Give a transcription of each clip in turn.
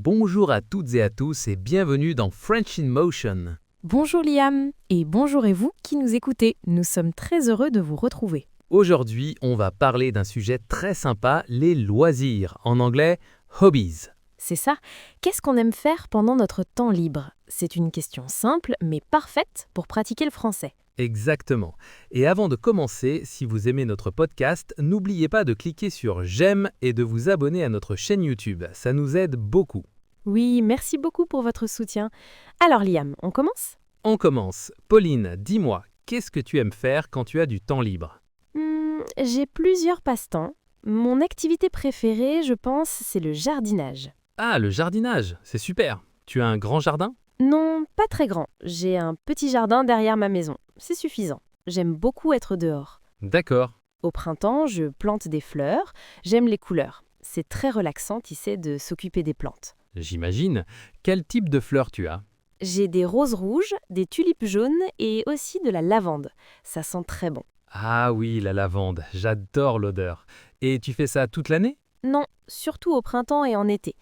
Bonjour à toutes et à tous et bienvenue dans French in Motion. Bonjour Liam et bonjour et vous qui nous écoutez. Nous sommes très heureux de vous retrouver. Aujourd'hui, on va parler d'un sujet très sympa, les loisirs, en anglais hobbies. C'est ça, qu'est-ce qu'on aime faire pendant notre temps libre? C'est une question simple mais parfaite pour pratiquer le français. Exactement. Et avant de commencer, si vous aimez notre podcast, n'oubliez pas de cliquer sur j'aime et de vous abonner à notre chaîne YouTube. Ça nous aide beaucoup. Oui, merci beaucoup pour votre soutien. Alors Liam, on commence? On commence. Pauline, dis-moi, qu'est-ce que tu aimes faire quand tu as du temps libre? J'ai plusieurs passe-temps. Mon activité préférée, je pense, c'est le jardinage. Ah, le jardinage, c'est super. Tu as un grand jardin? Non, pas très grand. J'ai un petit jardin derrière ma maison. C'est suffisant. J'aime beaucoup être dehors. D'accord. Au printemps, je plante des fleurs. J'aime les couleurs. C'est très relaxant, tu sais, de s'occuper des plantes. J'imagine. Quel type de fleurs tu as? J'ai des roses rouges, des tulipes jaunes et aussi de la lavande. Ça sent très bon. Ah oui, la lavande, j'adore l'odeur. Et tu fais ça toute l'année? Non, surtout au printemps et en été.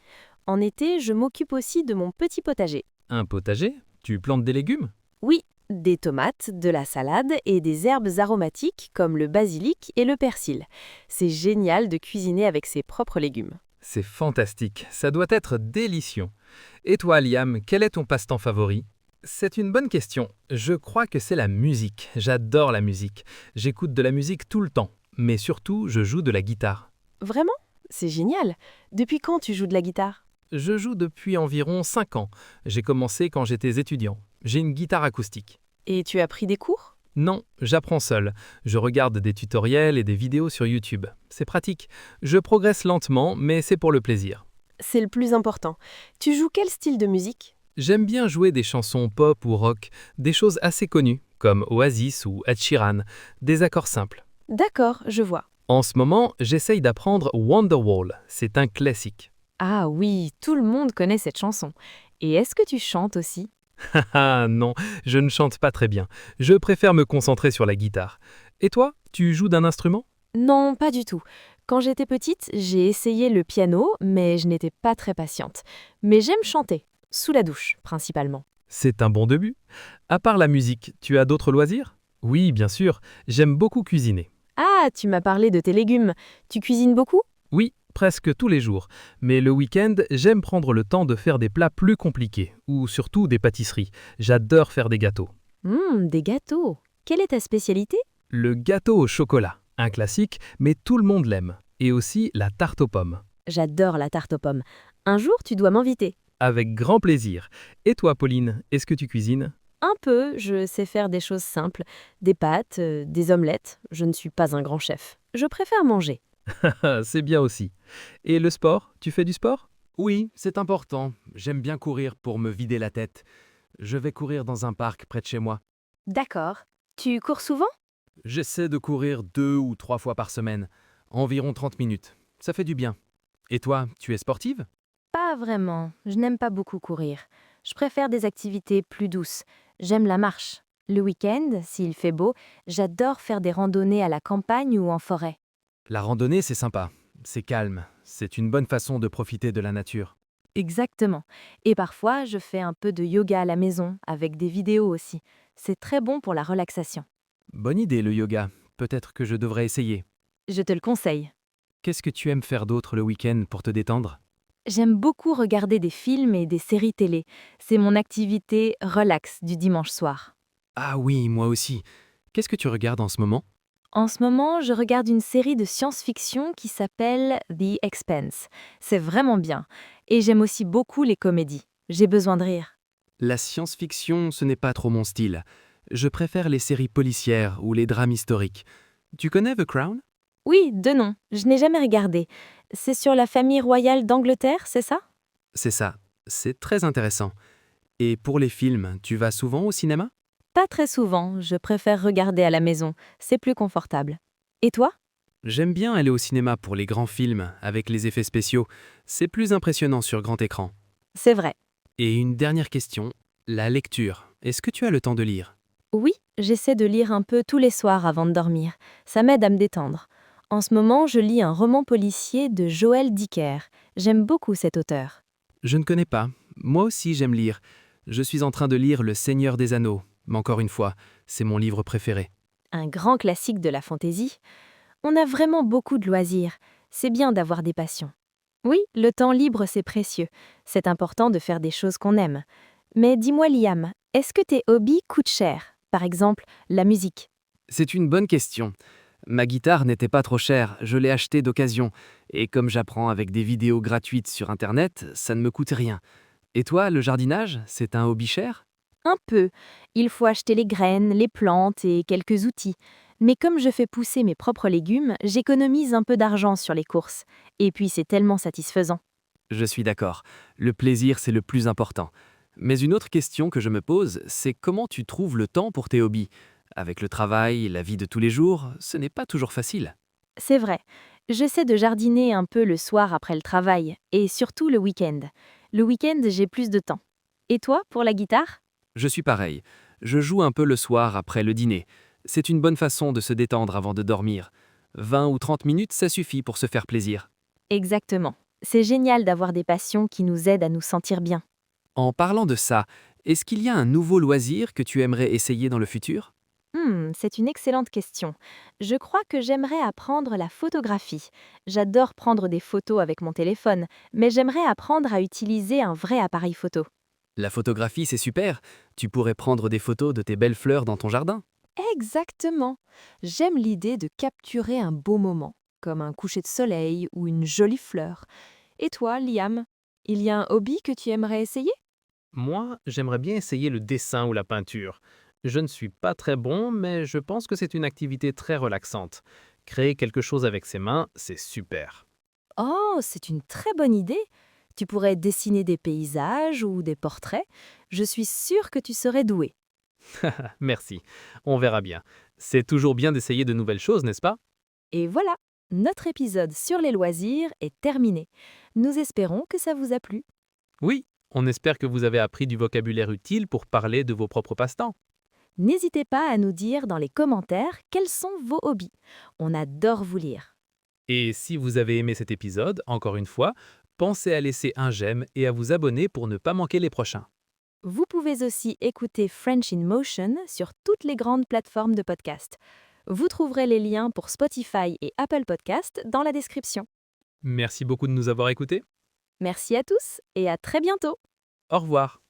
En été, je m'occupe aussi de mon petit potager. Un potager? Tu plantes des légumes? Oui, des tomates, de la salade et des herbes aromatiques comme le basilic et le persil. C'est génial de cuisiner avec ses propres légumes. C'est fantastique, ça doit être délicieux. Et toi, Liam, quel est ton passe-temps favori? C'est une bonne question. Je crois que c'est la musique. J'adore la musique. J'écoute de la musique tout le temps, mais surtout, je joue de la guitare. Vraiment? C'est génial. Depuis quand tu joues de la guitare? Je joue depuis environ 5 ans. J'ai commencé quand j'étais étudiant. J'ai une guitare acoustique. Et tu as pris des cours? Non, j'apprends seul. Je regarde des tutoriels et des vidéos sur YouTube. C'est pratique. Je progresse lentement, mais c'est pour le plaisir. C'est le plus important. Tu joues quel style de musique? J'aime bien jouer des chansons pop ou rock, des choses assez connues, comme Oasis ou Ed Sheeran, des accords simples. D'accord, je vois. En ce moment, j'essaye d'apprendre Wonderwall. C'est un classique. Ah oui, tout le monde connaît cette chanson. Et est-ce que tu chantes aussi? Ah non, je ne chante pas très bien. Je préfère me concentrer sur la guitare. Et toi, tu joues d'un instrument? Non, pas du tout. Quand j'étais petite, j'ai essayé le piano, mais je n'étais pas très patiente. Mais j'aime chanter, sous la douche principalement. C'est un bon début. À part la musique, tu as d'autres loisirs? Oui, bien sûr, j'aime beaucoup cuisiner. Ah, tu m'as parlé de tes légumes. Tu cuisines beaucoup? Oui, presque tous les jours. Mais le week-end, j'aime prendre le temps de faire des plats plus compliqués, ou surtout des pâtisseries. J'adore faire des gâteaux. Des gâteaux. Quelle est ta spécialité? Le gâteau au chocolat, un classique, mais tout le monde l'aime. Et aussi la tarte aux pommes. J'adore la tarte aux pommes. Un jour, tu dois m'inviter. Avec grand plaisir. Et toi, Pauline, est-ce que tu cuisines? Un peu, je sais faire des choses simples. Des pâtes, des omelettes. Je ne suis pas un grand chef. Je préfère manger. C'est bien aussi. Et le sport, tu fais du sport? Oui, c'est important. J'aime bien courir pour me vider la tête. Je vais courir dans un parc près de chez moi. D'accord. Tu cours souvent? J'essaie de courir 2 ou 3 fois par semaine, environ 30 minutes. Ça fait du bien. Et toi, tu es sportive? Pas vraiment. Je n'aime pas beaucoup courir. Je préfère des activités plus douces. J'aime la marche. Le week-end, s'il fait beau, j'adore faire des randonnées à la campagne ou en forêt. La randonnée, c'est sympa. C'est calme. C'est une bonne façon de profiter de la nature. Exactement. Et parfois, je fais un peu de yoga à la maison, avec des vidéos aussi. C'est très bon pour la relaxation. Bonne idée, le yoga. Peut-être que je devrais essayer. Je te le conseille. Qu'est-ce que tu aimes faire d'autre le week-end pour te détendre? J'aime beaucoup regarder des films et des séries télé. C'est mon activité relax du dimanche soir. Ah oui, moi aussi. Qu'est-ce que tu regardes en ce moment? En ce moment, je regarde une série de science-fiction qui s'appelle The Expanse. C'est vraiment bien. Et j'aime aussi beaucoup les comédies. J'ai besoin de rire. La science-fiction, ce n'est pas trop mon style. Je préfère les séries policières ou les drames historiques. Tu connais The Crown? Oui, de nom. Je n'ai jamais regardé. C'est sur la famille royale d'Angleterre, c'est ça? C'est ça. C'est très intéressant. Et pour les films, tu vas souvent au cinéma? Pas très souvent. Je préfère regarder à la maison. C'est plus confortable. Et toi? J'aime bien aller au cinéma pour les grands films, avec les effets spéciaux. C'est plus impressionnant sur grand écran. C'est vrai. Et une dernière question, la lecture. Est-ce que tu as le temps de lire? Oui, j'essaie de lire un peu tous les soirs avant de dormir. Ça m'aide à me détendre. En ce moment, je lis un roman policier de Joël Dicker. J'aime beaucoup cet auteur. Je ne connais pas. Moi aussi j'aime lire. Je suis en train de lire Le Seigneur des Anneaux. Mais encore une fois, c'est mon livre préféré. Un grand classique de la fantaisie. On a vraiment beaucoup de loisirs. C'est bien d'avoir des passions. Oui, le temps libre, c'est précieux. C'est important de faire des choses qu'on aime. Mais dis-moi, Liam, est-ce que tes hobbies coûtent cher? Par exemple, la musique. C'est une bonne question. Ma guitare n'était pas trop chère, je l'ai achetée d'occasion. Et comme j'apprends avec des vidéos gratuites sur Internet, ça ne me coûte rien. Et toi, le jardinage, c'est un hobby cher? Un peu. Il faut acheter les graines, les plantes et quelques outils. Mais comme je fais pousser mes propres légumes, j'économise un peu d'argent sur les courses. Et puis c'est tellement satisfaisant. Je suis d'accord. Le plaisir, c'est le plus important. Mais une autre question que je me pose, c'est comment tu trouves le temps pour tes hobbies? Avec le travail, la vie de tous les jours, ce n'est pas toujours facile. C'est vrai. J'essaie de jardiner un peu le soir après le travail, et surtout le week-end. Le week-end, j'ai plus de temps. Et toi, pour la guitare? Je suis pareil. Je joue un peu le soir après le dîner. C'est une bonne façon de se détendre avant de dormir. 20 ou 30 minutes, ça suffit pour se faire plaisir. Exactement. C'est génial d'avoir des passions qui nous aident à nous sentir bien. En parlant de ça, est-ce qu'il y a un nouveau loisir que tu aimerais essayer dans le futur? C'est une excellente question. Je crois que j'aimerais apprendre la photographie. J'adore prendre des photos avec mon téléphone, mais j'aimerais apprendre à utiliser un vrai appareil photo. La photographie, c'est super. Tu pourrais prendre des photos de tes belles fleurs dans ton jardin. Exactement. J'aime l'idée de capturer un beau moment, comme un coucher de soleil ou une jolie fleur. Et toi, Liam, il y a un hobby que tu aimerais essayer? Moi, j'aimerais bien essayer le dessin ou la peinture. Je ne suis pas très bon, mais je pense que c'est une activité très relaxante. Créer quelque chose avec ses mains, c'est super. Oh, c'est une très bonne idée. Tu pourrais dessiner des paysages ou des portraits. Je suis sûre que tu serais doué. Merci. On verra bien. C'est toujours bien d'essayer de nouvelles choses, n'est-ce pas? Et voilà, notre épisode sur les loisirs est terminé. Nous espérons que ça vous a plu. Oui, on espère que vous avez appris du vocabulaire utile pour parler de vos propres passe-temps. N'hésitez pas à nous dire dans les commentaires quels sont vos hobbies. On adore vous lire. Et si vous avez aimé cet épisode, encore une fois, pensez à laisser un j'aime et à vous abonner pour ne pas manquer les prochains. Vous pouvez aussi écouter French in Motion sur toutes les grandes plateformes de podcast. Vous trouverez les liens pour Spotify et Apple Podcast dans la description. Merci beaucoup de nous avoir écoutés. Merci à tous et à très bientôt. Au revoir.